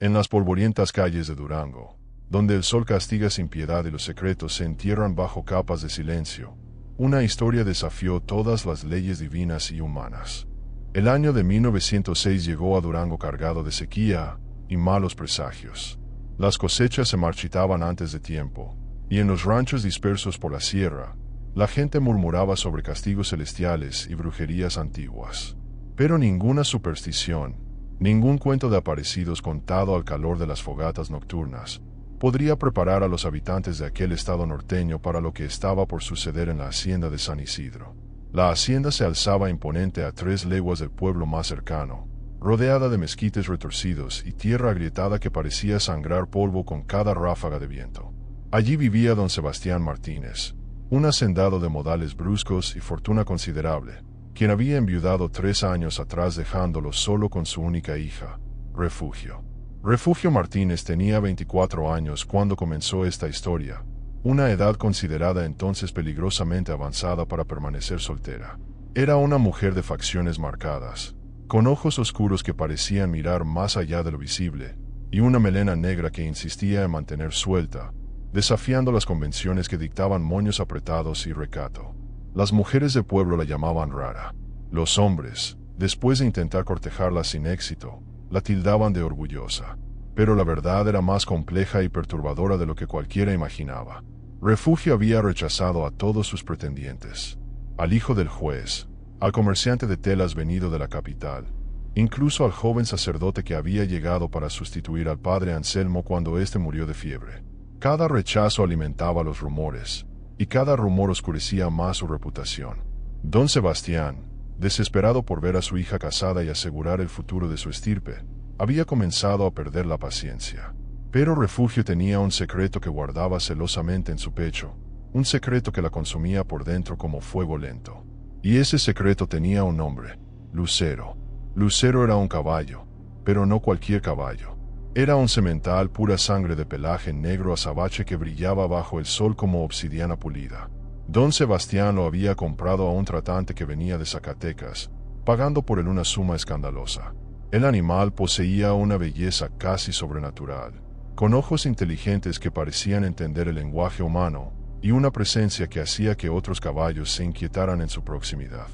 En las polvorientas calles de Durango, donde el sol castiga sin piedad y los secretos se entierran bajo capas de silencio, una historia desafió todas las leyes divinas y humanas. El año de 1906 llegó a Durango cargado de sequía y malos presagios. Las cosechas se marchitaban antes de tiempo, y en los ranchos dispersos por la sierra, la gente murmuraba sobre castigos celestiales y brujerías antiguas. Pero ninguna superstición, ningún cuento de aparecidos contado al calor de las fogatas nocturnas, podría preparar a los habitantes de aquel estado norteño para lo que estaba por suceder en la hacienda de San Isidro. La hacienda se alzaba imponente a 3 leguas del pueblo más cercano, rodeada de mezquites retorcidos y tierra agrietada que parecía sangrar polvo con cada ráfaga de viento. Allí vivía don Sebastián Martínez, un hacendado de modales bruscos y fortuna considerable, quien había enviudado 3 años atrás dejándolo solo con su única hija, Refugio. Refugio Martínez tenía 24 años cuando comenzó esta historia, una edad considerada entonces peligrosamente avanzada para permanecer soltera. Era una mujer de facciones marcadas, con ojos oscuros que parecían mirar más allá de lo visible, y una melena negra que insistía en mantener suelta, desafiando las convenciones que dictaban moños apretados y recato. Las mujeres del pueblo la llamaban rara. Los hombres, después de intentar cortejarla sin éxito, la tildaban de orgullosa. Pero la verdad era más compleja y perturbadora de lo que cualquiera imaginaba. Refugio había rechazado a todos sus pretendientes. Al hijo del juez, al comerciante de telas venido de la capital, incluso al joven sacerdote que había llegado para sustituir al padre Anselmo cuando éste murió de fiebre. Cada rechazo alimentaba los rumores, y cada rumor oscurecía más su reputación. Don Sebastián, desesperado por ver a su hija casada y asegurar el futuro de su estirpe, había comenzado a perder la paciencia. Pero Refugio tenía un secreto que guardaba celosamente en su pecho, un secreto que la consumía por dentro como fuego lento. Y ese secreto tenía un nombre: Lucero. Lucero era un caballo, pero no cualquier caballo. Era un semental pura sangre de pelaje negro azabache que brillaba bajo el sol como obsidiana pulida. Don Sebastián lo había comprado a un tratante que venía de Zacatecas, pagando por él una suma escandalosa. El animal poseía una belleza casi sobrenatural, con ojos inteligentes que parecían entender el lenguaje humano, y una presencia que hacía que otros caballos se inquietaran en su proximidad.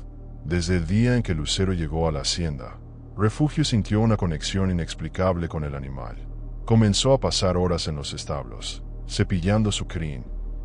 Desde el día en que Lucero llegó a la hacienda, Refugio sintió una conexión inexplicable con el animal. Comenzó a pasar horas en los establos, cepillando su crin,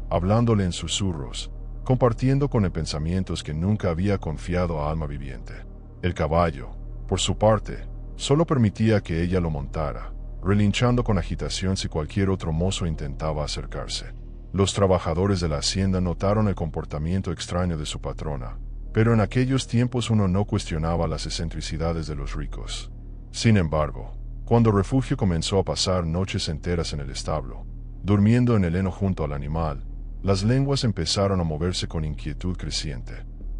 hablándole en susurros, compartiendo con él pensamientos que nunca había confiado a alma viviente. El caballo, por su parte, solo permitía que ella lo montara, relinchando con agitación si cualquier otro mozo intentaba acercarse. Los trabajadores de la hacienda notaron el comportamiento extraño de su patrona, pero en aquellos tiempos uno no cuestionaba las excentricidades de los ricos. Sin embargo, cuando Refugio comenzó a pasar noches enteras en el establo, durmiendo en el heno junto al animal, las lenguas empezaron a moverse con inquietud creciente.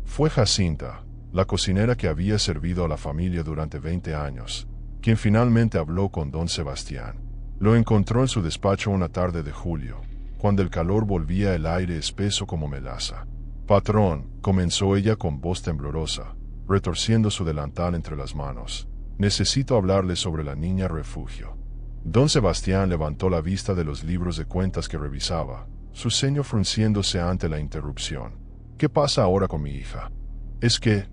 Fue Jacinta, la cocinera que había servido a la familia durante 20 años, quien finalmente habló con don Sebastián. Lo encontró en su despacho una tarde de julio, cuando el calor volvía el aire espeso como melaza. «Patrón», comenzó ella con voz temblorosa, retorciendo su delantal entre las manos, «necesito hablarle sobre la niña Refugio». Don Sebastián levantó la vista de los libros de cuentas que revisaba, su ceño frunciéndose ante la interrupción. «¿Qué pasa ahora con mi hija?» «Es que...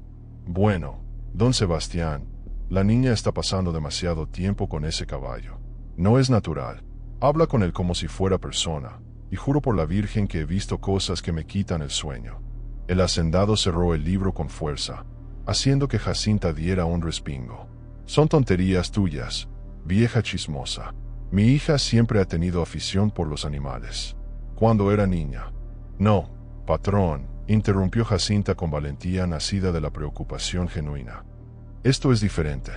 bueno, don Sebastián, la niña está pasando demasiado tiempo con ese caballo. No es natural. Habla con él como si fuera persona, y juro por la Virgen que he visto cosas que me quitan el sueño». El hacendado cerró el libro con fuerza, haciendo que Jacinta diera un respingo. «Son tonterías tuyas, vieja chismosa. Mi hija siempre ha tenido afición por los animales. Cuando era niña». «No, patrón», interrumpió Jacinta con valentía nacida de la preocupación genuina. «Esto es diferente,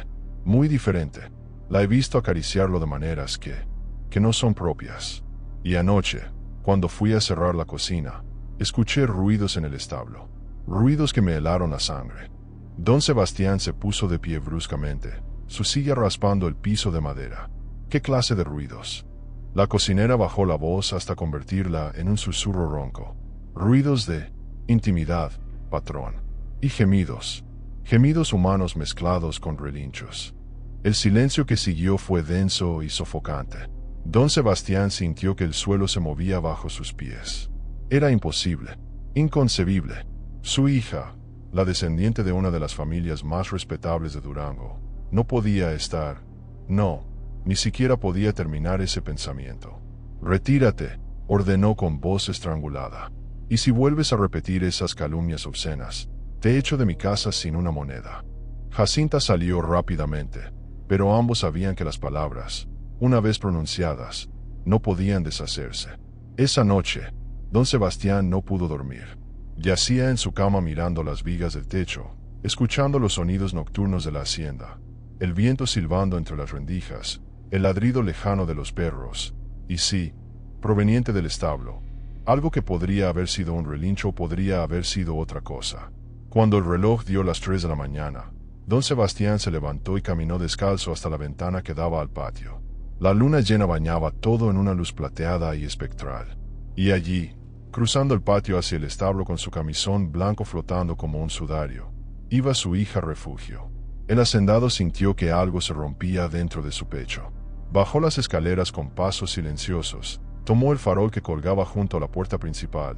muy diferente. La he visto acariciarlo de maneras que no son propias. Y anoche, cuando fui a cerrar la cocina, escuché ruidos en el establo, ruidos que me helaron la sangre». Don Sebastián se puso de pie bruscamente, su silla raspando el piso de madera. «¿Qué clase de ruidos?» La cocinera bajó la voz hasta convertirla en un susurro ronco. «Ruidos de intimidad, patrón. Y gemidos. Gemidos humanos mezclados con relinchos». El silencio que siguió fue denso y sofocante. Don Sebastián sintió que el suelo se movía bajo sus pies. Era imposible, inconcebible. Su hija, la descendiente de una de las familias más respetables de Durango, no podía estar. No, ni siquiera podía terminar ese pensamiento. «Retírate», ordenó con voz estrangulada. «Y si vuelves a repetir esas calumnias obscenas, te echo de mi casa sin una moneda». Jacinta salió rápidamente, pero ambos sabían que las palabras, una vez pronunciadas, no podían deshacerse. Esa noche, don Sebastián no pudo dormir. Yacía en su cama mirando las vigas del techo, escuchando los sonidos nocturnos de la hacienda, el viento silbando entre las rendijas, el ladrido lejano de los perros, y sí, proveniente del establo, algo que podría haber sido un relincho o podría haber sido otra cosa. Cuando el reloj dio las 3 de la mañana, don Sebastián se levantó y caminó descalzo hasta la ventana que daba al patio. La luna llena bañaba todo en una luz plateada y espectral. Y allí, cruzando el patio hacia el establo con su camisón blanco flotando como un sudario, iba su hija Refugio. El hacendado sintió que algo se rompía dentro de su pecho. Bajó las escaleras con pasos silenciosos, tomó el farol que colgaba junto a la puerta principal,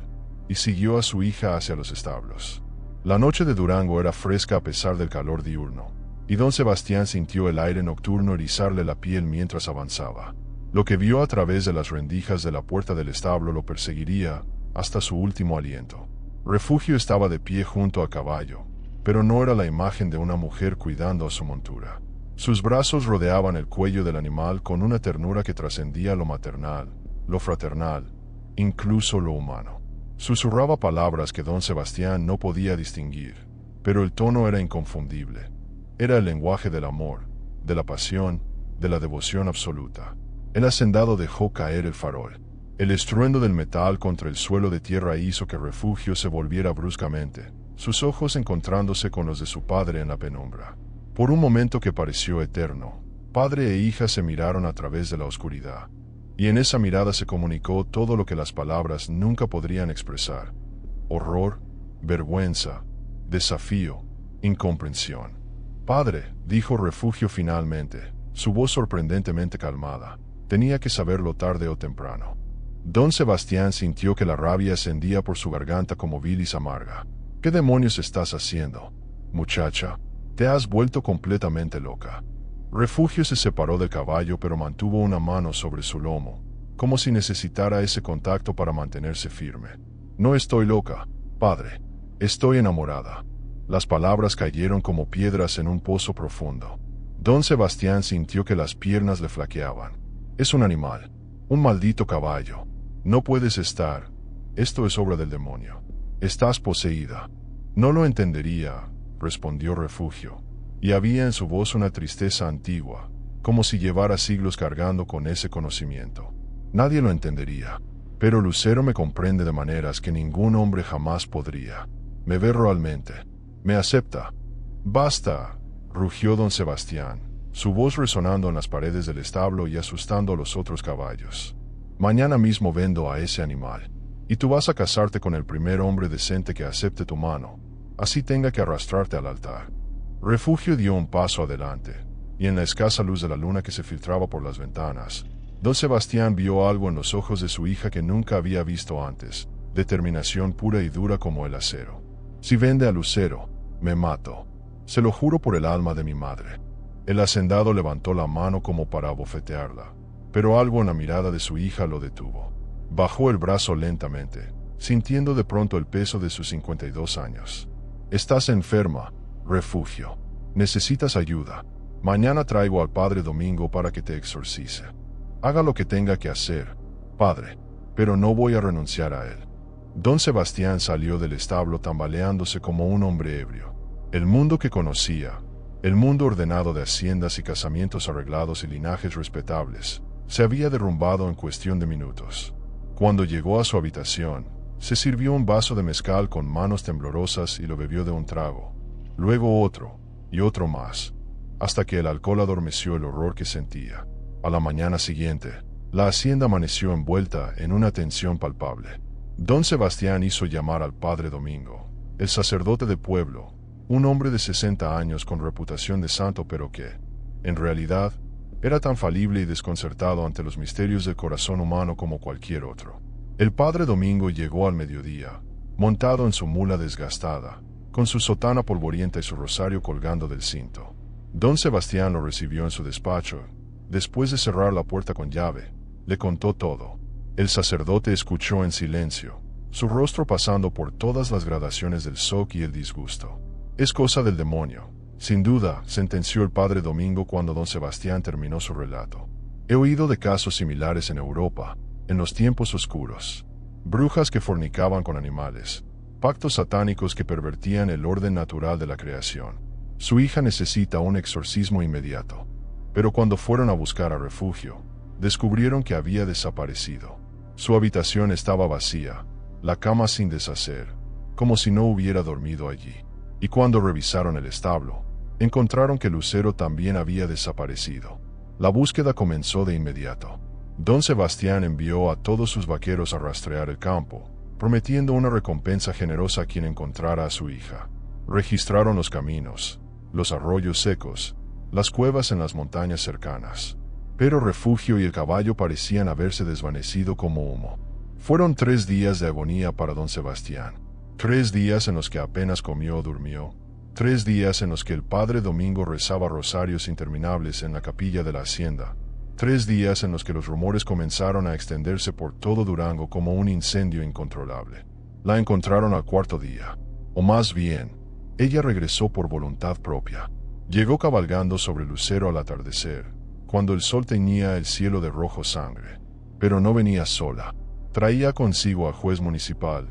y siguió a su hija hacia los establos. La noche de Durango era fresca a pesar del calor diurno, y don Sebastián sintió el aire nocturno erizarle la piel mientras avanzaba. Lo que vio a través de las rendijas de la puerta del establo lo perseguiría hasta su último aliento. Refugio estaba de pie junto a caballo, pero no era la imagen de una mujer cuidando a su montura. Sus brazos rodeaban el cuello del animal con una ternura que trascendía lo maternal, lo fraternal, incluso lo humano. Susurraba palabras que don Sebastián no podía distinguir, pero el tono era inconfundible. Era el lenguaje del amor, de la pasión, de la devoción absoluta. El hacendado dejó caer el farol. El estruendo del metal contra el suelo de tierra hizo que Refugio se volviera bruscamente, sus ojos encontrándose con los de su padre en la penumbra. Por un momento que pareció eterno, padre e hija se miraron a través de la oscuridad, y en esa mirada se comunicó todo lo que las palabras nunca podrían expresar: horror, vergüenza, desafío, incomprensión. «Padre», dijo Refugio finalmente, su voz sorprendentemente calmada, «tenía que saberlo tarde o temprano». Don Sebastián sintió que la rabia ascendía por su garganta como bilis amarga. «¿Qué demonios estás haciendo, muchacha? Te has vuelto completamente loca». Refugio se separó del caballo pero mantuvo una mano sobre su lomo, como si necesitara ese contacto para mantenerse firme. «No estoy loca, padre. Estoy enamorada». Las palabras cayeron como piedras en un pozo profundo. Don Sebastián sintió que las piernas le flaqueaban. «Es un animal, un maldito caballo. No puedes estar. Esto es obra del demonio. Estás poseída». «No lo entendería», respondió Refugio, y había en su voz una tristeza antigua, como si llevara siglos cargando con ese conocimiento. «Nadie lo entendería, pero Lucero me comprende de maneras que ningún hombre jamás podría. Me ve realmente. Me acepta». «Basta», rugió don Sebastián, su voz resonando en las paredes del establo y asustando a los otros caballos. «Mañana mismo vendo a ese animal, y tú vas a casarte con el primer hombre decente que acepte tu mano, así tenga que arrastrarte al altar». Refugio dio un paso adelante, y en la escasa luz de la luna que se filtraba por las ventanas, don Sebastián vio algo en los ojos de su hija que nunca había visto antes: determinación pura y dura como el acero. «Si vende a Lucero, me mato. Se lo juro por el alma de mi madre». El hacendado levantó la mano como para abofetearla, pero algo en la mirada de su hija lo detuvo. Bajó el brazo lentamente, sintiendo de pronto el peso de sus 52 años. «Estás enferma, Refugio. Necesitas ayuda. Mañana traigo al padre Domingo para que te exorcice. Haga lo que tenga que hacer, padre, pero no voy a renunciar a él». Don Sebastián salió del establo tambaleándose como un hombre ebrio. El mundo que conocía, el mundo ordenado de haciendas y casamientos arreglados y linajes respetables, se había derrumbado en cuestión de minutos. Cuando llegó a su habitación, se sirvió un vaso de mezcal con manos temblorosas y lo bebió de un trago, luego otro, y otro más, hasta que el alcohol adormeció el horror que sentía. A la mañana siguiente, la hacienda amaneció envuelta en una tensión palpable. Don Sebastián hizo llamar al padre Domingo, el sacerdote de pueblo, un hombre de 60 años con reputación de santo pero que, En realidad, era tan falible y desconcertado ante los misterios del corazón humano como cualquier otro. El padre Domingo llegó al mediodía, montado en su mula desgastada, con su sotana polvorienta y su rosario colgando del cinto. Don Sebastián lo recibió en su despacho. Después de cerrar la puerta con llave, le contó todo. El sacerdote escuchó en silencio, su rostro pasando por todas las gradaciones del shock y el disgusto. «Es cosa del demonio, sin duda», sentenció el padre Domingo cuando don Sebastián terminó su relato. «He oído de casos similares en Europa, en los tiempos oscuros. Brujas que fornicaban con animales, pactos satánicos que pervertían el orden natural de la creación. Su hija necesita un exorcismo inmediato». Pero cuando fueron a buscar a refugio, descubrieron que había desaparecido. Su habitación estaba vacía, la cama sin deshacer, como si no hubiera dormido allí. Y cuando revisaron el establo, encontraron que Lucero también había desaparecido. La búsqueda comenzó de inmediato. Don Sebastián envió a todos sus vaqueros a rastrear el campo, prometiendo una recompensa generosa a quien encontrara a su hija. Registraron los caminos, los arroyos secos, las cuevas en las montañas cercanas. Pero Refugio y el caballo parecían haberse desvanecido como humo. Fueron 3 días de agonía para don Sebastián. 3 días en los que apenas comió o durmió. 3 días en los que el padre Domingo rezaba rosarios interminables en la capilla de la hacienda. 3 días en los que los rumores comenzaron a extenderse por todo Durango como un incendio incontrolable. La encontraron al 4.º día. O más bien, ella regresó por voluntad propia. Llegó cabalgando sobre Lucero al atardecer, cuando el sol teñía el cielo de rojo sangre. Pero no venía sola. Traía consigo al juez municipal,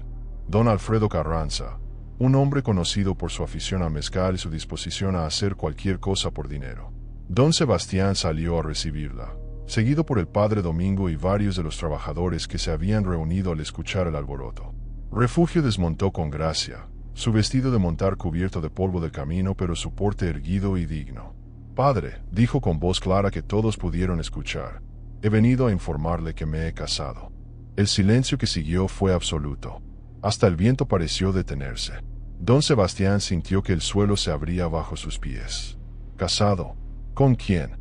don Alfredo Carranza, un hombre conocido por su afición al mezcal y su disposición a hacer cualquier cosa por dinero. Don Sebastián salió a recibirla, seguido por el padre Domingo y varios de los trabajadores que se habían reunido al escuchar el alboroto. Refugio desmontó con gracia, su vestido de montar cubierto de polvo del camino, pero su porte erguido y digno. «Padre», dijo con voz clara que todos pudieron escuchar, «he venido a informarle que me he casado». El silencio que siguió fue absoluto. Hasta el viento pareció detenerse. Don Sebastián sintió que el suelo se abría bajo sus pies. «¿Casado? ¿Con quién?»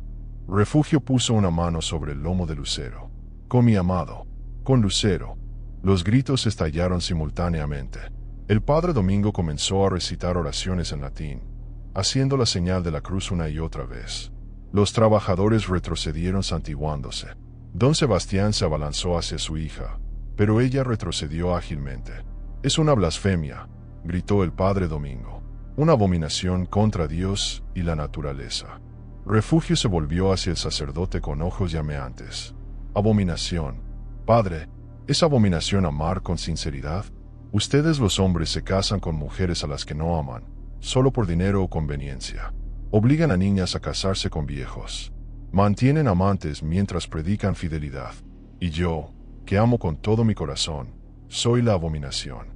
Refugio puso una mano sobre el lomo de Lucero. «Con mi amado. Con Lucero». Los gritos estallaron simultáneamente. El padre Domingo comenzó a recitar oraciones en latín, haciendo la señal de la cruz una y otra vez. Los trabajadores retrocedieron santiguándose. Don Sebastián se abalanzó hacia su hija, pero ella retrocedió ágilmente. «Es una blasfemia», gritó el padre Domingo. «Una abominación contra Dios y la naturaleza». Refugio se volvió hacia el sacerdote con ojos llameantes. «Abominación. Padre, ¿es abominación amar con sinceridad? Ustedes los hombres se casan con mujeres a las que no aman, solo por dinero o conveniencia. Obligan a niñas a casarse con viejos. Mantienen amantes mientras predican fidelidad. Y yo, que amo con todo mi corazón, soy la abominación».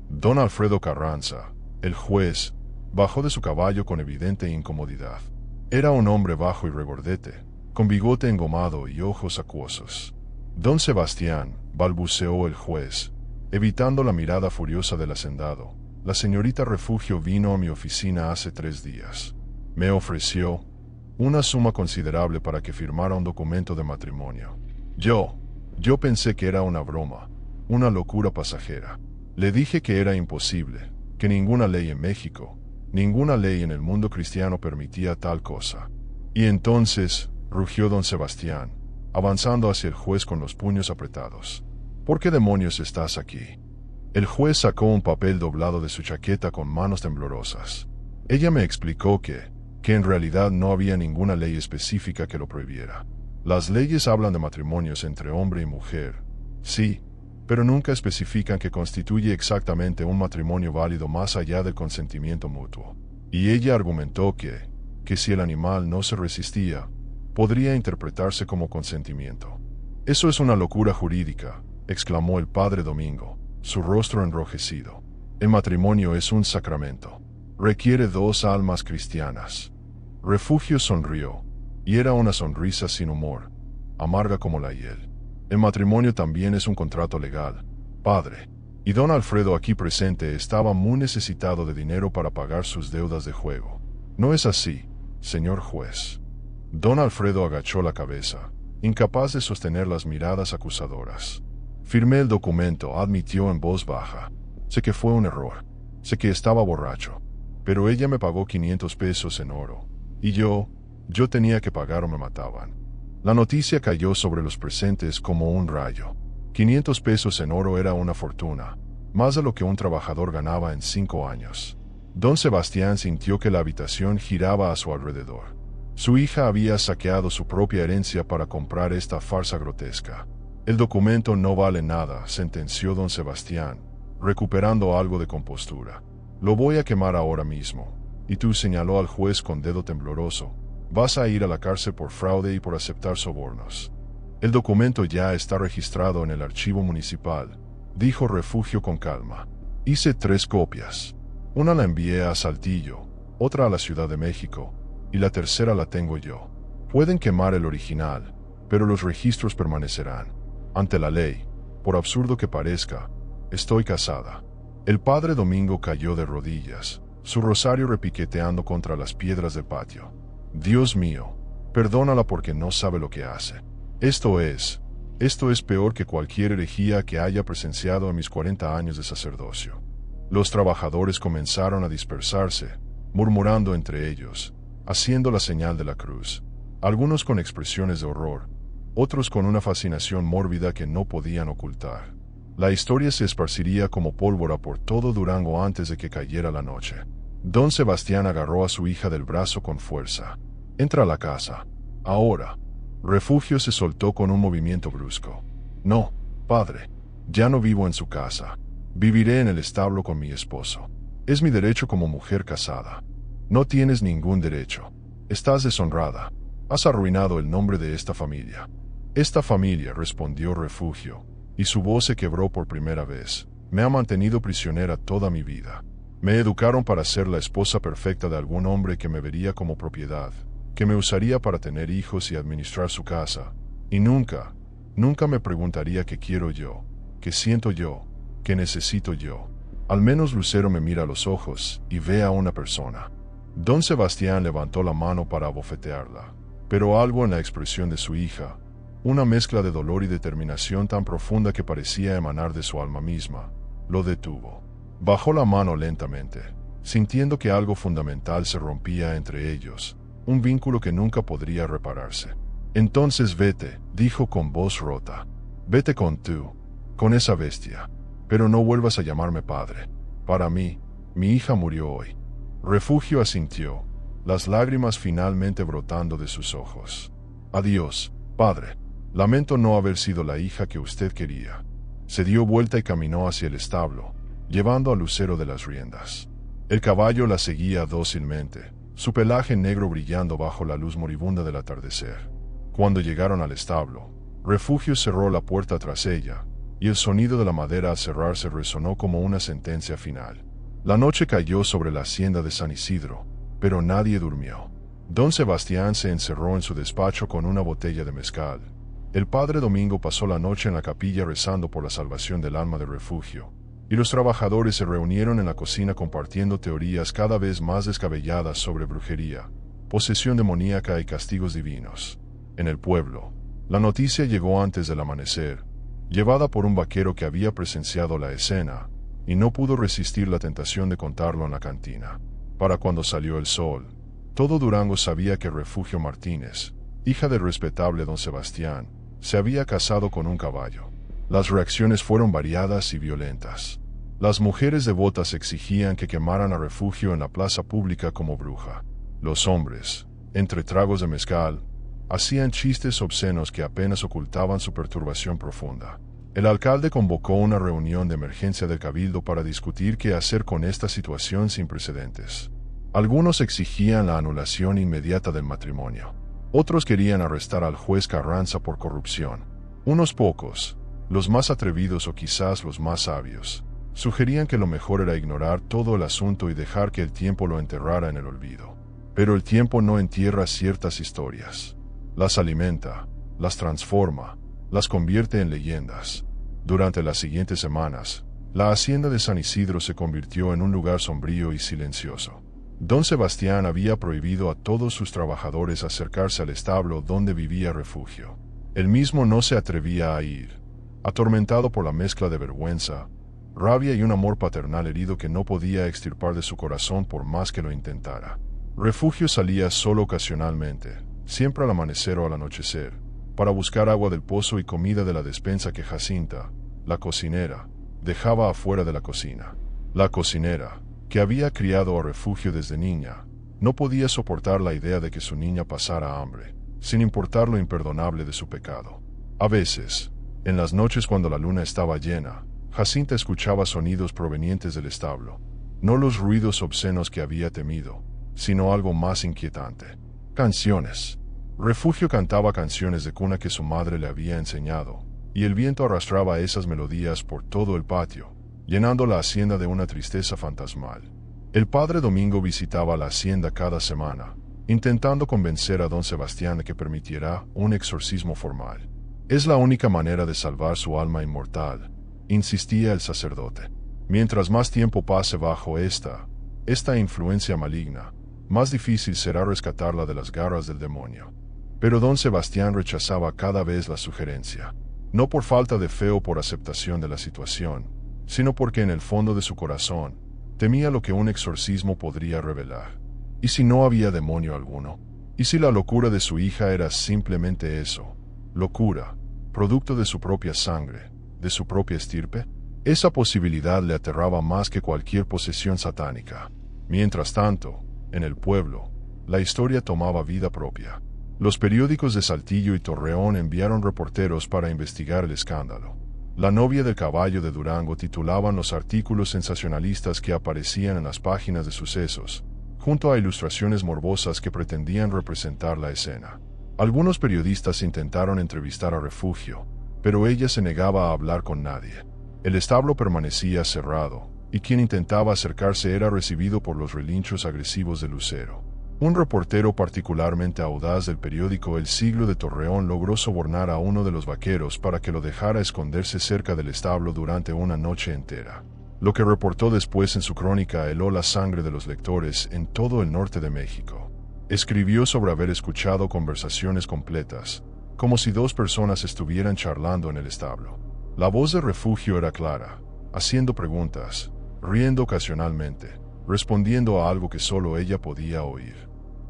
Don Alfredo Carranza, el juez, bajó de su caballo con evidente incomodidad. Era un hombre bajo y regordete, con bigote engomado y ojos acuosos. «Don Sebastián», balbuceó el juez, evitando la mirada furiosa del hacendado, «la señorita Refugio vino a mi oficina hace 3 días. Me ofreció una suma considerable para que firmara un documento de matrimonio. Yo pensé que era una broma, una locura pasajera. Le dije que era imposible, que ninguna ley en México, ninguna ley en el mundo cristiano permitía tal cosa». «Y entonces», rugió don Sebastián, avanzando hacia el juez con los puños apretados, «¿por qué demonios estás aquí?» El juez sacó un papel doblado de su chaqueta con manos temblorosas. «Ella me explicó que en realidad no había ninguna ley específica que lo prohibiera. Las leyes hablan de matrimonios entre hombre y mujer, sí, pero nunca especifican que constituye exactamente un matrimonio válido más allá del consentimiento mutuo. Y ella argumentó que si el animal no se resistía, podría interpretarse como consentimiento». «Eso es una locura jurídica», exclamó el padre Domingo, su rostro enrojecido. «El matrimonio es un sacramento. Requiere 2 almas cristianas». Refugio sonrió, y era una sonrisa sin humor, amarga como la hiel. «El matrimonio también es un contrato legal, padre. Y don Alfredo aquí presente estaba muy necesitado de dinero para pagar sus deudas de juego. ¿No es así, señor juez?» Don Alfredo agachó la cabeza, incapaz de sostener las miradas acusadoras. Firmé el documento, admitió en voz baja. Sé que fue un error. Sé que estaba borracho. Pero ella me pagó 500 pesos en oro. Y yo tenía que pagar o me mataban. La noticia cayó sobre los presentes como un rayo. 500 pesos en oro era una fortuna, más de lo que un trabajador ganaba en 5 años. Don Sebastián sintió que la habitación giraba a su alrededor. Su hija había saqueado su propia herencia para comprar esta farsa grotesca. El documento no vale nada, sentenció don Sebastián, recuperando algo de compostura. Lo voy a quemar ahora mismo. Y tú, señaló al juez con dedo tembloroso, vas a ir a la cárcel por fraude y por aceptar sobornos. El documento ya está registrado en el archivo municipal, dijo Refugio con calma. Hice 3 copias. Una la envié a Saltillo, otra a la Ciudad de México, y la tercera la tengo yo. Pueden quemar el original, pero los registros permanecerán. Ante la ley, por absurdo que parezca, estoy casada. El padre Domingo cayó de rodillas, su rosario repiqueteando contra las piedras del patio. Dios mío, perdónala porque no sabe lo que hace. Esto es peor que cualquier herejía que haya presenciado en mis 40 años de sacerdocio. Los trabajadores comenzaron a dispersarse, murmurando entre ellos, haciendo la señal de la cruz, algunos con expresiones de horror, otros con una fascinación mórbida que no podían ocultar. La historia se esparciría como pólvora por todo Durango antes de que cayera la noche. Don Sebastián agarró a su hija del brazo con fuerza. Entra a la casa. Ahora. Refugio se soltó con un movimiento brusco. No, padre. Ya no vivo en su casa. Viviré en el establo con mi esposo. Es mi derecho como mujer casada. No tienes ningún derecho. Estás deshonrada. Has arruinado el nombre de esta familia. Esta familia, respondió Refugio, y su voz se quebró por primera vez, me ha mantenido prisionera toda mi vida. Me educaron para ser la esposa perfecta de algún hombre que me vería como propiedad, que me usaría para tener hijos y administrar su casa, y nunca me preguntaría qué quiero yo, qué siento yo, qué necesito yo. Al menos Lucero me mira a los ojos y ve a una persona. Don Sebastián levantó la mano para abofetearla, pero algo en la expresión de su hija, una mezcla de dolor y determinación tan profunda que parecía emanar de su alma misma, lo detuvo. Bajó la mano lentamente, sintiendo que algo fundamental se rompía entre ellos, un vínculo que nunca podría repararse. Entonces vete, dijo con voz rota. Vete con esa bestia. Pero no vuelvas a llamarme padre. Para mí, mi hija murió hoy. Refugio asintió, las lágrimas finalmente brotando de sus ojos. Adiós, padre. Lamento no haber sido la hija que usted quería. Se dio vuelta y caminó hacia el establo, llevando a Lucero de las riendas. El caballo la seguía dócilmente, su pelaje negro brillando bajo la luz moribunda del atardecer. Cuando llegaron al establo, Refugio cerró la puerta tras ella, y el sonido de la madera al cerrarse resonó como una sentencia final. La noche cayó sobre la hacienda de San Isidro, pero nadie durmió. Don Sebastián se encerró en su despacho con una botella de mezcal. El padre Domingo pasó la noche en la capilla rezando por la salvación del alma de Refugio, y los trabajadores se reunieron en la cocina compartiendo teorías cada vez más descabelladas sobre brujería, posesión demoníaca y castigos divinos. En el pueblo, la noticia llegó antes del amanecer, llevada por un vaquero que había presenciado la escena, y no pudo resistir la tentación de contarlo en la cantina. Para cuando salió el sol, todo Durango sabía que Refugio Martínez, hija del respetable don Sebastián, se había casado con un caballo. Las reacciones fueron variadas y violentas. Las mujeres devotas exigían que quemaran a Refugio en la plaza pública como bruja. Los hombres, entre tragos de mezcal, hacían chistes obscenos que apenas ocultaban su perturbación profunda. El alcalde convocó una reunión de emergencia del cabildo para discutir qué hacer con esta situación sin precedentes. Algunos exigían la anulación inmediata del matrimonio. Otros querían arrestar al juez Carranza por corrupción. Unos pocos, los más atrevidos o quizás los más sabios, sugerían que lo mejor era ignorar todo el asunto y dejar que el tiempo lo enterrara en el olvido. Pero el tiempo no entierra ciertas historias. Las alimenta, las transforma, las convierte en leyendas. Durante las siguientes semanas, la hacienda de San Isidro se convirtió en un lugar sombrío y silencioso. Don Sebastián había prohibido a todos sus trabajadores acercarse al establo donde vivía Refugio. Él mismo no se atrevía a ir, atormentado por la mezcla de vergüenza, rabia y un amor paternal herido que no podía extirpar de su corazón por más que lo intentara. Refugio salía solo ocasionalmente, siempre al amanecer o al anochecer, para buscar agua del pozo y comida de la despensa que Jacinta, la cocinera, dejaba afuera de la cocina. La cocinera, que había criado a Refugio desde niña, no podía soportar la idea de que su niña pasara hambre, sin importar lo imperdonable de su pecado. A veces, en las noches cuando la luna estaba llena, Jacinta escuchaba sonidos provenientes del establo, no los ruidos obscenos que había temido, sino algo más inquietante. Canciones. Refugio cantaba canciones de cuna que su madre le había enseñado, y el viento arrastraba esas melodías por todo el patio, llenando la hacienda de una tristeza fantasmal. El padre Domingo visitaba la hacienda cada semana, intentando convencer a don Sebastián de que permitiera un exorcismo formal. Es la única manera de salvar su alma inmortal, insistía el sacerdote. Mientras más tiempo pase bajo esta influencia maligna, más difícil será rescatarla de las garras del demonio. Pero don Sebastián rechazaba cada vez la sugerencia, no por falta de fe o por aceptación de la situación, sino porque en el fondo de su corazón temía lo que un exorcismo podría revelar. ¿Y si no había demonio alguno? ¿Y si la locura de su hija era simplemente eso? Locura, producto de su propia sangre, de su propia estirpe. Esa posibilidad le aterraba más que cualquier posesión satánica. Mientras tanto, en el pueblo, la historia tomaba vida propia. Los periódicos de Saltillo y Torreón enviaron reporteros para investigar el escándalo. La novia del caballo de Durango titulaban los artículos sensacionalistas que aparecían en las páginas de sucesos, junto a ilustraciones morbosas que pretendían representar la escena. Algunos periodistas intentaron entrevistar a Refugio, pero ella se negaba a hablar con nadie. El establo permanecía cerrado, y quien intentaba acercarse era recibido por los relinchos agresivos de Lucero. Un reportero particularmente audaz del periódico El Siglo de Torreón logró sobornar a uno de los vaqueros para que lo dejara esconderse cerca del establo durante una noche entera. Lo que reportó después en su crónica heló la sangre de los lectores en todo el norte de México. Escribió sobre haber escuchado conversaciones completas, como si dos personas estuvieran charlando en el establo. La voz de Refugio era clara, haciendo preguntas, riendo ocasionalmente, respondiendo a algo que solo ella podía oír.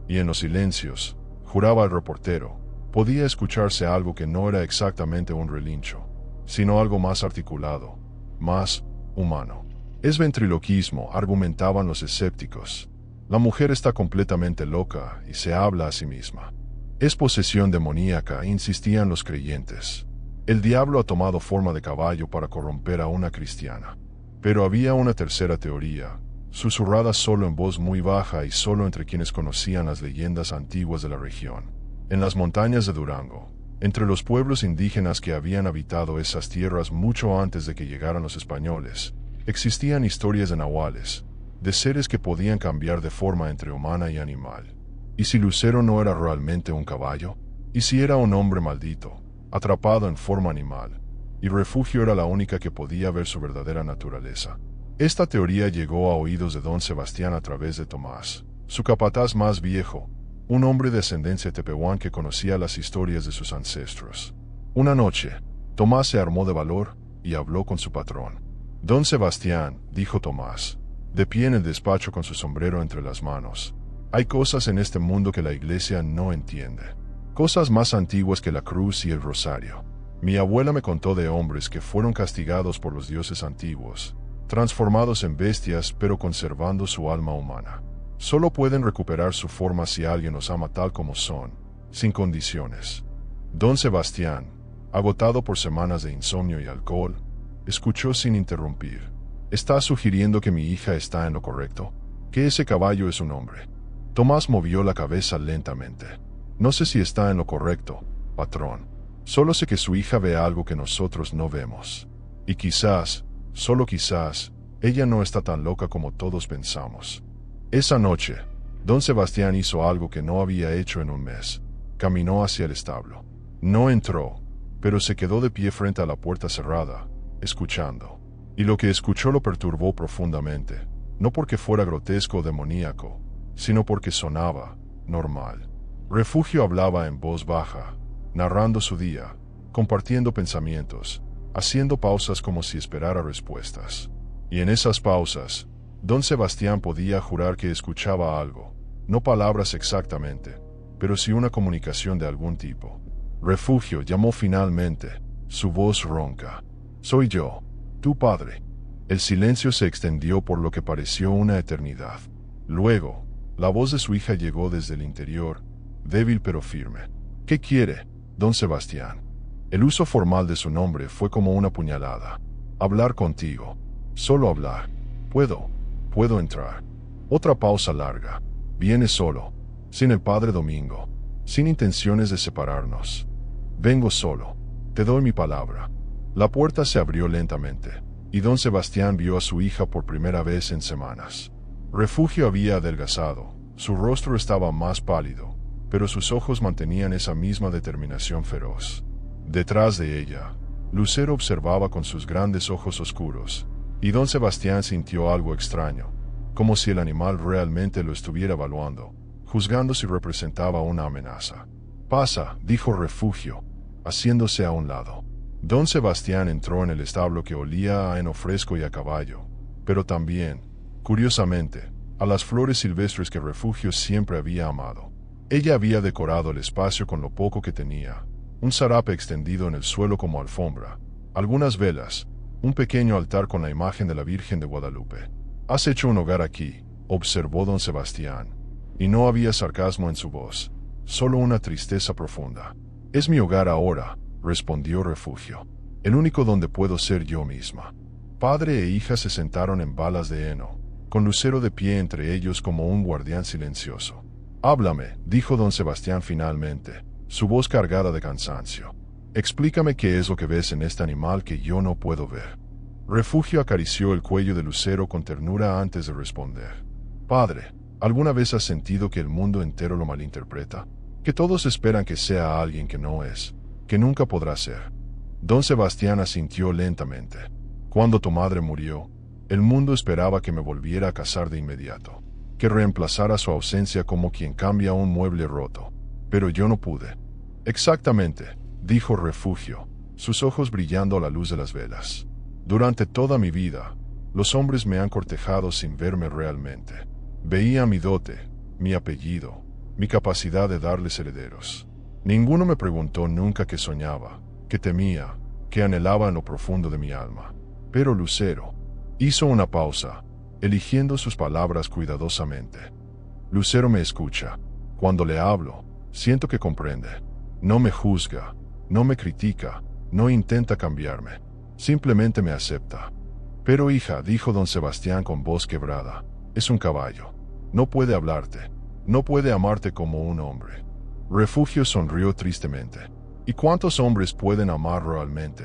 Y en los silencios, juraba el reportero, podía escucharse algo que no era exactamente un relincho, sino algo más articulado, más humano. Es ventriloquismo, argumentaban los escépticos. La mujer está completamente loca y se habla a sí misma. Es posesión demoníaca, insistían los creyentes. El diablo ha tomado forma de caballo para corromper a una cristiana. Pero había una tercera teoría, susurrada solo en voz muy baja y solo entre quienes conocían las leyendas antiguas de la región. En las montañas de Durango, entre los pueblos indígenas que habían habitado esas tierras mucho antes de que llegaran los españoles, existían historias de nahuales, de seres que podían cambiar de forma entre humana y animal. ¿Y si Lucero no era realmente un caballo? ¿Y si era un hombre maldito, atrapado en forma animal, y Refugio era la única que podía ver su verdadera naturaleza? Esta teoría llegó a oídos de don Sebastián a través de Tomás, su capataz más viejo, un hombre de ascendencia tepehuán que conocía las historias de sus ancestros. Una noche, Tomás se armó de valor y habló con su patrón. Don Sebastián, dijo Tomás, de pie en el despacho con su sombrero entre las manos, hay cosas en este mundo que la iglesia no entiende. Cosas más antiguas que la cruz y el rosario. Mi abuela me contó de hombres que fueron castigados por los dioses antiguos, transformados en bestias pero conservando su alma humana. Solo pueden recuperar su forma si alguien los ama tal como son, sin condiciones. Don Sebastián, agotado por semanas de insomnio y alcohol, escuchó sin interrumpir. ¿Estás sugiriendo que mi hija está en lo correcto? ¿Que ese caballo es un hombre? Tomás movió la cabeza lentamente. No sé si está en lo correcto, patrón. Solo sé que su hija ve algo que nosotros no vemos. Y quizás, solo quizás, ella no está tan loca como todos pensamos. Esa noche, don Sebastián hizo algo que no había hecho en un mes. Caminó hacia el establo. No entró, pero se quedó de pie frente a la puerta cerrada, escuchando. Y lo que escuchó lo perturbó profundamente, no porque fuera grotesco o demoníaco, sino porque sonaba normal. Refugio hablaba en voz baja, narrando su día, compartiendo pensamientos, haciendo pausas como si esperara respuestas. Y en esas pausas, don Sebastián podía jurar que escuchaba algo, no palabras exactamente, pero sí una comunicación de algún tipo. Refugio llamó finalmente, su voz ronca. «Soy yo, tu padre». El silencio se extendió por lo que pareció una eternidad. Luego, la voz de su hija llegó desde el interior, débil pero firme. «¿Qué quiere, don Sebastián?» El uso formal de su nombre fue como una puñalada. «Hablar contigo. Solo hablar. Puedo entrar». Otra pausa larga. «Viene solo, sin el padre Domingo, sin intenciones de separarnos». «Vengo solo. Te doy mi palabra». La puerta se abrió lentamente, y don Sebastián vio a su hija por primera vez en semanas. Refugio había adelgazado, su rostro estaba más pálido, pero sus ojos mantenían esa misma determinación feroz. Detrás de ella, Lucero observaba con sus grandes ojos oscuros, y don Sebastián sintió algo extraño, como si el animal realmente lo estuviera evaluando, juzgando si representaba una amenaza. «Pasa», dijo Refugio, haciéndose a un lado. Don Sebastián entró en el establo que olía a heno fresco y a caballo, pero también, curiosamente, a las flores silvestres que Refugio siempre había amado. Ella había decorado el espacio con lo poco que tenía, un zarape extendido en el suelo como alfombra, algunas velas, un pequeño altar con la imagen de la Virgen de Guadalupe. «Has hecho un hogar aquí», observó don Sebastián, y no había sarcasmo en su voz, solo una tristeza profunda. «Es mi hogar ahora», respondió Refugio, «el único donde puedo ser yo misma». Padre e hija se sentaron en balas de heno, con Lucero de pie entre ellos como un guardián silencioso. «Háblame», dijo don Sebastián finalmente, su voz cargada de cansancio. «Explícame qué es lo que ves en este animal que yo no puedo ver». Refugio acarició el cuello de Lucero con ternura antes de responder. «Padre, ¿alguna vez has sentido que el mundo entero lo malinterpreta? Que todos esperan que sea alguien que no es, que nunca podrá ser». Don Sebastián asintió lentamente. «Cuando tu madre murió, el mundo esperaba que me volviera a casar de inmediato, que reemplazara su ausencia como quien cambia un mueble roto. Pero yo no pude». «Exactamente», dijo Refugio, sus ojos brillando a la luz de las velas. «Durante toda mi vida, los hombres me han cortejado sin verme realmente. Veía mi dote, mi apellido, mi capacidad de darles herederos. Ninguno me preguntó nunca qué soñaba, qué temía, qué anhelaba en lo profundo de mi alma. Pero Lucero». Hizo una pausa, eligiendo sus palabras cuidadosamente. «Lucero me escucha. Cuando le hablo, siento que comprende. No me juzga, no me critica, no intenta cambiarme. Simplemente me acepta». «Pero hija», dijo don Sebastián con voz quebrada, «es un caballo. No puede hablarte, no puede amarte como un hombre». Refugio sonrió tristemente. «¿Y cuántos hombres pueden amar realmente,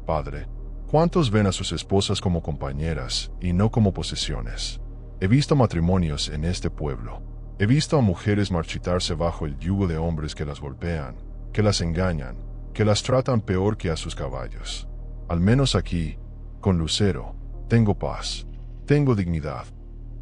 padre? ¿Cuántos ven a sus esposas como compañeras y no como posesiones? He visto matrimonios en este pueblo. He visto a mujeres marchitarse bajo el yugo de hombres que las golpean, que las engañan, que las tratan peor que a sus caballos. Al menos aquí, con Lucero, tengo paz, tengo dignidad».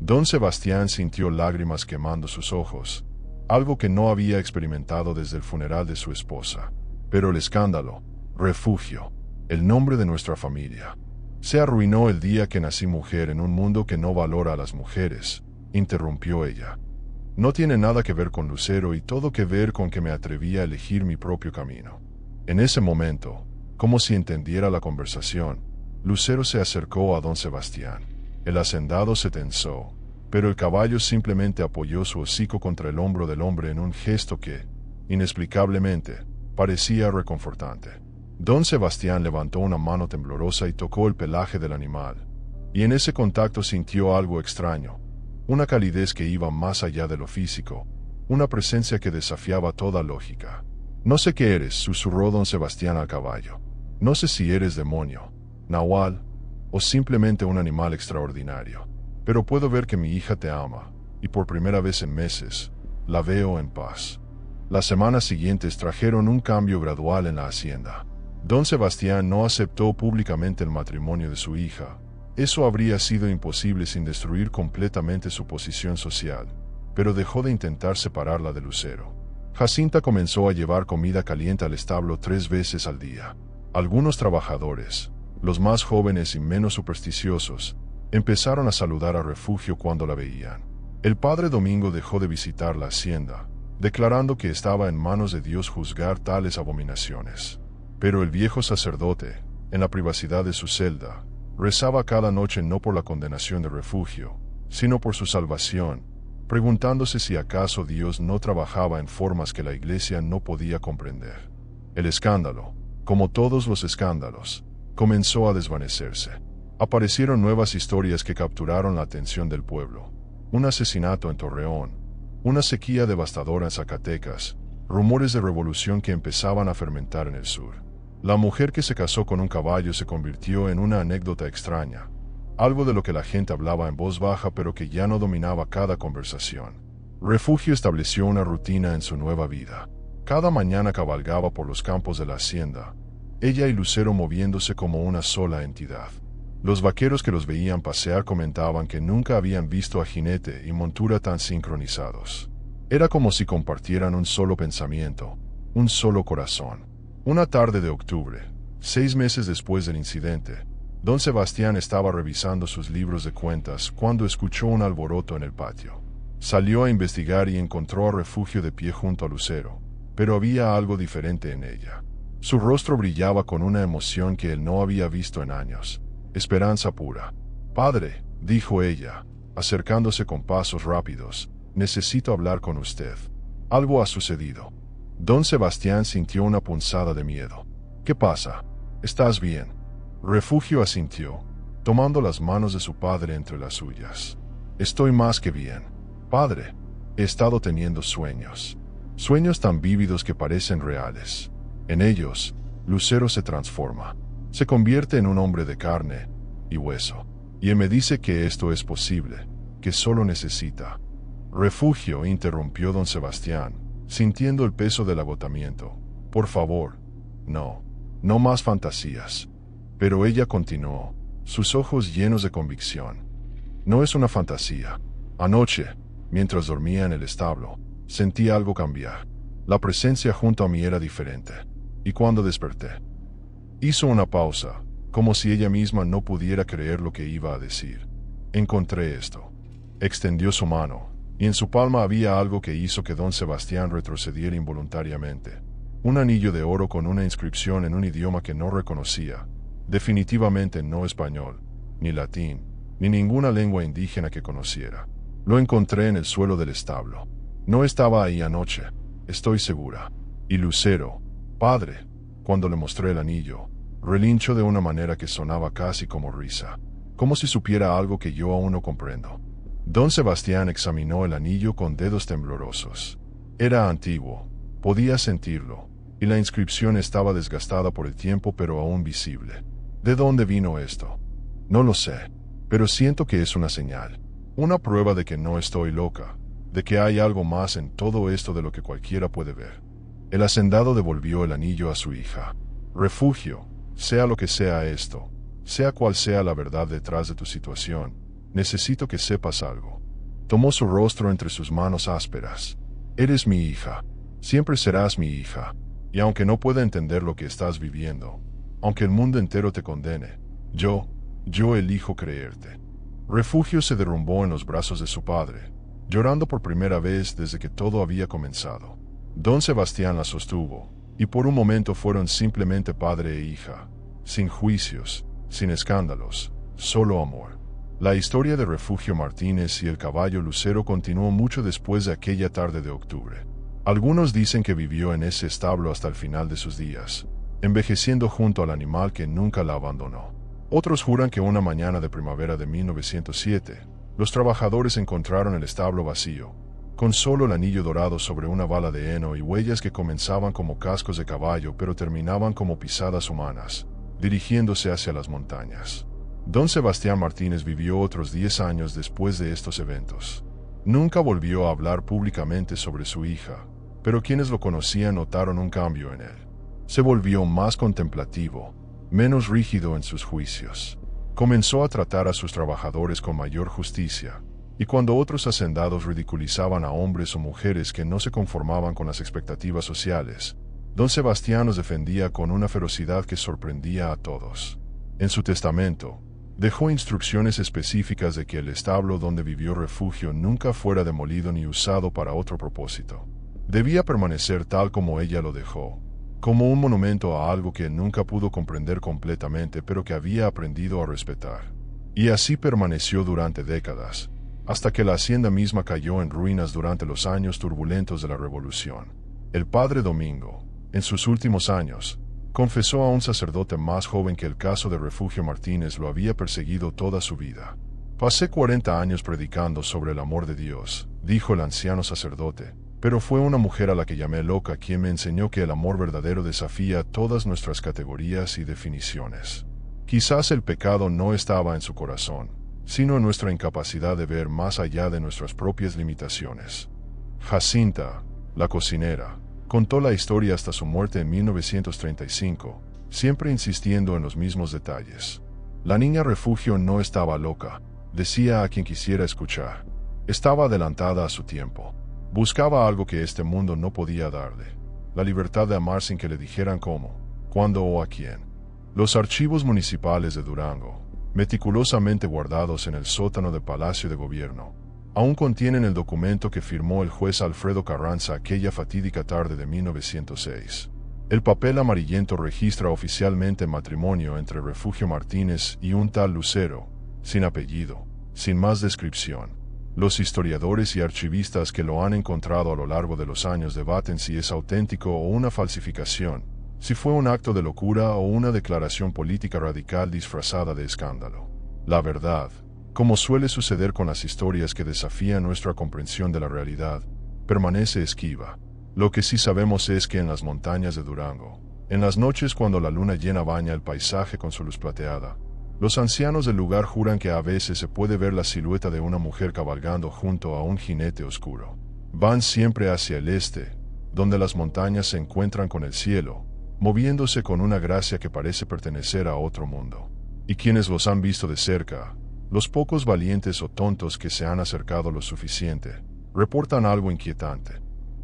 Don Sebastián sintió lágrimas quemando sus ojos, algo que no había experimentado desde el funeral de su esposa. «Pero el escándalo, Refugio, el nombre de nuestra familia, se arruinó el día que nací mujer en un mundo que no valora a las mujeres», interrumpió ella. «No tiene nada que ver con Lucero y todo que ver con que me atreví a elegir mi propio camino». En ese momento, como si entendiera la conversación, Lucero se acercó a don Sebastián. El hacendado se tensó, pero el caballo simplemente apoyó su hocico contra el hombro del hombre en un gesto que, inexplicablemente, parecía reconfortante. Don Sebastián levantó una mano temblorosa y tocó el pelaje del animal, y en ese contacto sintió algo extraño, una calidez que iba más allá de lo físico, una presencia que desafiaba toda lógica. «No sé qué eres», susurró don Sebastián al caballo. «No sé si eres demonio, nahual, o simplemente un animal extraordinario. Pero puedo ver que mi hija te ama, y por primera vez en meses, la veo en paz». Las semanas siguientes trajeron un cambio gradual en la hacienda. Don Sebastián no aceptó públicamente el matrimonio de su hija. Eso habría sido imposible sin destruir completamente su posición social. pero dejó de intentar separarla de Lucero. Jacinta comenzó a llevar comida caliente al establo 3 veces al día. Algunos trabajadores, los más jóvenes y menos supersticiosos, empezaron a saludar a Refugio cuando la veían. El padre Domingo dejó de visitar la hacienda, declarando que estaba en manos de Dios juzgar tales abominaciones. Pero el viejo sacerdote, en la privacidad de su celda, rezaba cada noche no por la condenación de Refugio, sino por su salvación, preguntándose si acaso Dios no trabajaba en formas que la iglesia no podía comprender. El escándalo, como todos los escándalos, comenzó a desvanecerse. Aparecieron nuevas historias que capturaron la atención del pueblo. Un asesinato en Torreón, una sequía devastadora en Zacatecas, rumores de revolución que empezaban a fermentar en el sur. La mujer que se casó con un caballo se convirtió en una anécdota extraña, algo de lo que la gente hablaba en voz baja pero que ya no dominaba cada conversación. Refugio estableció una rutina en su nueva vida. Cada mañana cabalgaba por los campos de la hacienda, ella y Lucero moviéndose como una sola entidad. Los vaqueros que los veían pasear comentaban que nunca habían visto a jinete y montura tan sincronizados. Era como si compartieran un solo pensamiento, un solo corazón. Una tarde de octubre, 6 meses después del incidente, don Sebastián estaba revisando sus libros de cuentas cuando escuchó un alboroto en el patio. Salió a investigar y encontró a Refugio de pie junto a Lucero, pero había algo diferente en ella. Su rostro brillaba con una emoción que él no había visto en años. Esperanza pura. «Padre», dijo ella, acercándose con pasos rápidos, «necesito hablar con usted. Algo ha sucedido». Don Sebastián sintió una punzada de miedo. «¿Qué pasa? ¿Estás bien?» Refugio asintió, tomando las manos de su padre entre las suyas. «Estoy más que bien. Padre, he estado teniendo sueños. Sueños tan vívidos que parecen reales. En ellos, Lucero se transforma. Se convierte en un hombre de carne y hueso. Y él me dice que esto es posible, que solo necesita». «Refugio», interrumpió don Sebastián, sintiendo el peso del agotamiento. «Por favor, no más fantasías». Pero ella continuó, sus ojos llenos de convicción. «No es una fantasía. Anoche, mientras dormía en el establo, sentí algo cambiar. La presencia junto a mí era diferente. Y cuando desperté». Hizo una pausa, como si ella misma no pudiera creer lo que iba a decir. «Encontré esto». Extendió su mano, y en su palma había algo que hizo que don Sebastián retrocediera involuntariamente. Un anillo de oro con una inscripción en un idioma que no reconocía. Definitivamente no español, ni latín, ni ninguna lengua indígena que conociera. «Lo encontré en el suelo del establo. No estaba ahí anoche, estoy segura». Y Lucero, «Padre», cuando le mostré el anillo, relinchó de una manera que sonaba casi como risa, como si supiera algo que yo aún no comprendo. Don Sebastián examinó el anillo con dedos temblorosos. Era antiguo, podía sentirlo, y la inscripción estaba desgastada por el tiempo pero aún visible. «¿De dónde vino esto?» «No lo sé, pero siento que es una señal, una prueba de que no estoy loca, de que hay algo más en todo esto de lo que cualquiera puede ver». El hacendado devolvió el anillo a su hija. «Refugio, sea lo que sea esto, sea cual sea la verdad detrás de tu situación, necesito que sepas algo». Tomó su rostro entre sus manos ásperas. «Eres mi hija, siempre serás mi hija, y aunque no pueda entender lo que estás viviendo, aunque el mundo entero te condene, yo elijo creerte». Refugio se derrumbó en los brazos de su padre, llorando por primera vez desde que todo había comenzado. Don Sebastián la sostuvo, y por un momento fueron simplemente padre e hija, sin juicios, sin escándalos, solo amor. La historia de Refugio Martínez y el caballo Lucero continuó mucho después de aquella tarde de octubre. Algunos dicen que vivió en ese establo hasta el final de sus días, envejeciendo junto al animal que nunca la abandonó. Otros juran que una mañana de primavera de 1907, los trabajadores encontraron el establo vacío, con solo el anillo dorado sobre una bala de heno y huellas que comenzaban como cascos de caballo pero terminaban como pisadas humanas, dirigiéndose hacia las montañas. Don Sebastián Martínez vivió otros 10 años después de estos eventos. Nunca volvió a hablar públicamente sobre su hija, pero quienes lo conocían notaron un cambio en él. Se volvió más contemplativo, menos rígido en sus juicios. Comenzó a tratar a sus trabajadores con mayor justicia, Y cuando otros hacendados ridiculizaban a hombres o mujeres que no se conformaban con las expectativas sociales, don Sebastián los defendía con una ferocidad que sorprendía a todos. En su testamento, dejó instrucciones específicas de que el establo donde vivió Refugio nunca fuera demolido ni usado para otro propósito. Debía permanecer tal como ella lo dejó, como un monumento a algo que nunca pudo comprender completamente pero que había aprendido a respetar. Y así permaneció durante décadas, hasta que la hacienda misma cayó en ruinas durante los años turbulentos de la Revolución. El padre Domingo, en sus últimos años, confesó a un sacerdote más joven que el caso de Refugio Martínez lo había perseguido toda su vida. Pasé 40 años predicando sobre el amor de Dios, dijo el anciano sacerdote, pero fue una mujer a la que llamé loca quien me enseñó que el amor verdadero desafía todas nuestras categorías y definiciones. Quizás el pecado no estaba en su corazón, sino en nuestra incapacidad de ver más allá de nuestras propias limitaciones. Jacinta, la cocinera, contó la historia hasta su muerte en 1935, siempre insistiendo en los mismos detalles. La niña Refugio no estaba loca, decía a quien quisiera escuchar. Estaba adelantada a su tiempo. Buscaba algo que este mundo no podía darle: la libertad de amar sin que le dijeran cómo, cuándo o a quién. Los archivos municipales de Durango, meticulosamente guardados en el sótano del Palacio de Gobierno, aún contienen el documento que firmó el juez Alfredo Carranza aquella fatídica tarde de 1906. El papel amarillento registra oficialmente matrimonio entre Refugio Martínez y un tal Lucero, sin apellido, sin más descripción. Los historiadores y archivistas que lo han encontrado a lo largo de los años debaten si es auténtico o una falsificación, si fue un acto de locura o una declaración política radical disfrazada de escándalo. La verdad, como suele suceder con las historias que desafían nuestra comprensión de la realidad, permanece esquiva. Lo que sí sabemos es que en las montañas de Durango, en las noches cuando la luna llena baña el paisaje con su luz plateada, los ancianos del lugar juran que a veces se puede ver la silueta de una mujer cabalgando junto a un jinete oscuro. Van siempre hacia el este, donde las montañas se encuentran con el cielo, moviéndose con una gracia que parece pertenecer a otro mundo. Y quienes los han visto de cerca, los pocos valientes o tontos que se han acercado lo suficiente, reportan algo inquietante.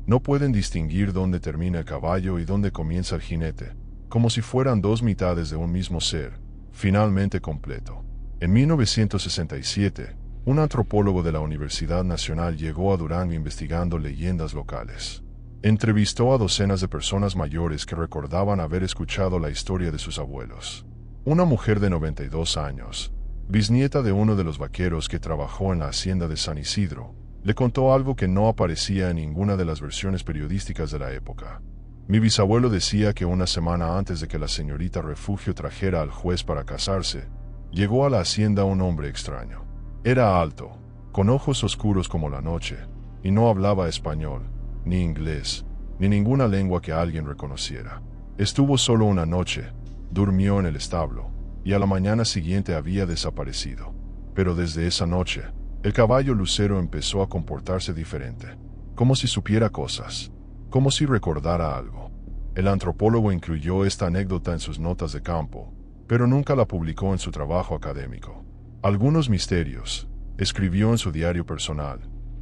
No pueden distinguir dónde termina el caballo y dónde comienza el jinete, como si fueran dos mitades de un mismo ser, finalmente completo. En 1967, un antropólogo de la Universidad Nacional llegó a Durango investigando leyendas locales. Entrevistó a docenas de personas mayores que recordaban haber escuchado la historia de sus abuelos. Una mujer de 92 años, bisnieta de uno de los vaqueros que trabajó en la hacienda de San Isidro, le contó algo que no aparecía en ninguna de las versiones periodísticas de la época. Mi bisabuelo decía que una semana antes de que la señorita Refugio trajera al juez para casarse, llegó a la hacienda un hombre extraño. Era alto, con ojos oscuros como la noche, y no hablaba español, ni inglés, ni ninguna lengua que alguien reconociera. Estuvo solo una noche, durmió en el establo, y a la mañana siguiente había desaparecido. Pero desde esa noche, el caballo Lucero empezó a comportarse diferente, como si supiera cosas, como si recordara algo. El antropólogo incluyó esta anécdota en sus notas de campo, pero nunca la publicó en su trabajo académico. Algunos misterios, escribió en su diario personal,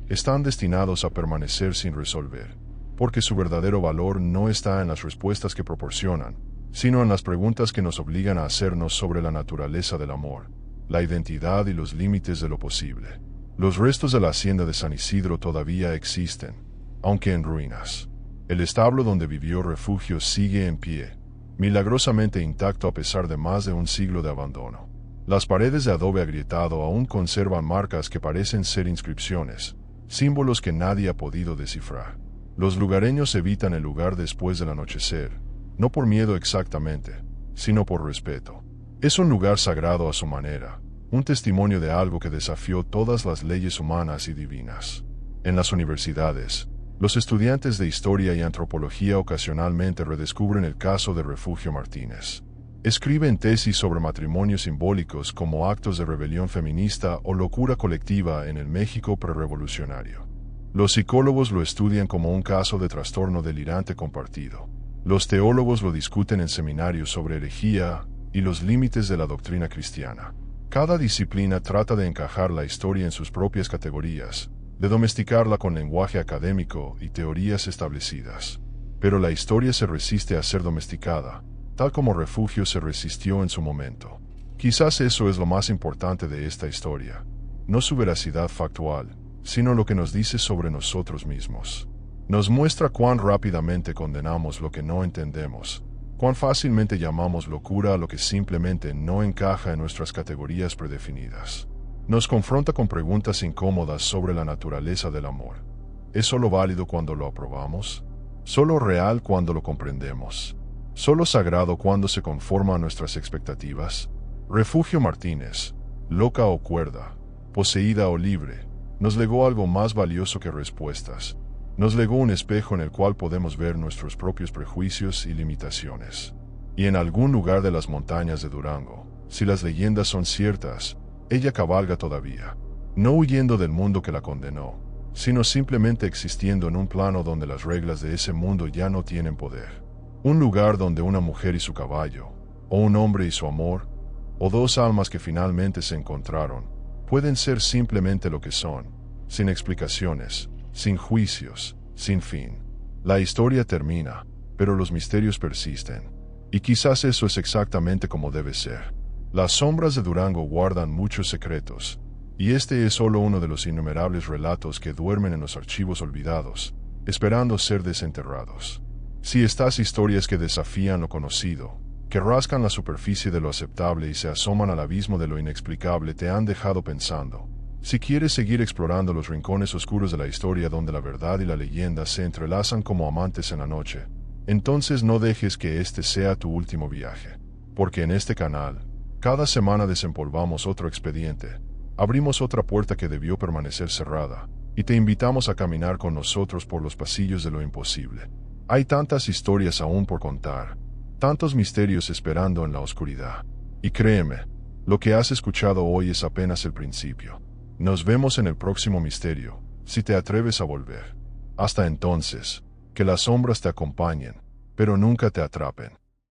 están destinados a permanecer sin resolver, porque su verdadero valor no está en las respuestas que proporcionan, sino en las preguntas que nos obligan a hacernos sobre la naturaleza del amor, la identidad y los límites de lo posible. Los restos de la hacienda de San Isidro todavía existen, aunque en ruinas. El establo donde vivió Refugio sigue en pie, milagrosamente intacto a pesar de más de un siglo de abandono. Las paredes de adobe agrietado aún conservan marcas que parecen ser inscripciones, símbolos que nadie ha podido descifrar. Los lugareños evitan el lugar después del anochecer, no por miedo exactamente, sino por respeto. Es un lugar sagrado a su manera, un testimonio de algo que desafió todas las leyes humanas y divinas. En las universidades, los estudiantes de historia y antropología ocasionalmente redescubren el caso de Refugio Martínez. Escriben tesis sobre matrimonios simbólicos como actos de rebelión feminista o locura colectiva en el México prerrevolucionario. Los psicólogos lo estudian como un caso de trastorno delirante compartido. Los teólogos lo discuten en seminarios sobre herejía y los límites de la doctrina cristiana. Cada disciplina trata de encajar la historia en sus propias categorías, de domesticarla con lenguaje académico y teorías establecidas. Pero la historia se resiste a ser domesticada, tal como Refugio se resistió en su momento. Quizás eso es lo más importante de esta historia, no su veracidad factual, sino lo que nos dice sobre nosotros mismos. Nos muestra cuán rápidamente condenamos lo que no entendemos, cuán fácilmente llamamos locura a lo que simplemente no encaja en nuestras categorías predefinidas. Nos confronta con preguntas incómodas sobre la naturaleza del amor. ¿Es solo válido cuando lo aprobamos? ¿Solo real cuando lo comprendemos? ¿Solo sagrado cuando se conforma a nuestras expectativas? Refugio Martínez, loca o cuerda, poseída o libre, nos legó algo más valioso que respuestas. Nos legó un espejo en el cual podemos ver nuestros propios prejuicios y limitaciones. Y en algún lugar de las montañas de Durango, si las leyendas son ciertas, ella cabalga todavía, no huyendo del mundo que la condenó, sino simplemente existiendo en un plano donde las reglas de ese mundo ya no tienen poder. Un lugar donde una mujer y su caballo, o un hombre y su amor, o dos almas que finalmente se encontraron, pueden ser simplemente lo que son, sin explicaciones, sin juicios, sin fin. La historia termina, pero los misterios persisten. Y quizás eso es exactamente como debe ser. Las sombras de Durango guardan muchos secretos, y este es solo uno de los innumerables relatos que duermen en los archivos olvidados, esperando ser desenterrados. Si estas historias que desafían lo conocido, que rascan la superficie de lo aceptable y se asoman al abismo de lo inexplicable te han dejado pensando, si quieres seguir explorando los rincones oscuros de la historia donde la verdad y la leyenda se entrelazan como amantes en la noche, entonces no dejes que este sea tu último viaje, porque en este canal, cada semana desempolvamos otro expediente, abrimos otra puerta que debió permanecer cerrada, y te invitamos a caminar con nosotros por los pasillos de lo imposible. Hay tantas historias aún por contar, tantos misterios esperando en la oscuridad. Y créeme, lo que has escuchado hoy es apenas el principio. Nos vemos en el próximo misterio, si te atreves a volver. Hasta entonces, que las sombras te acompañen, pero nunca te atrapen.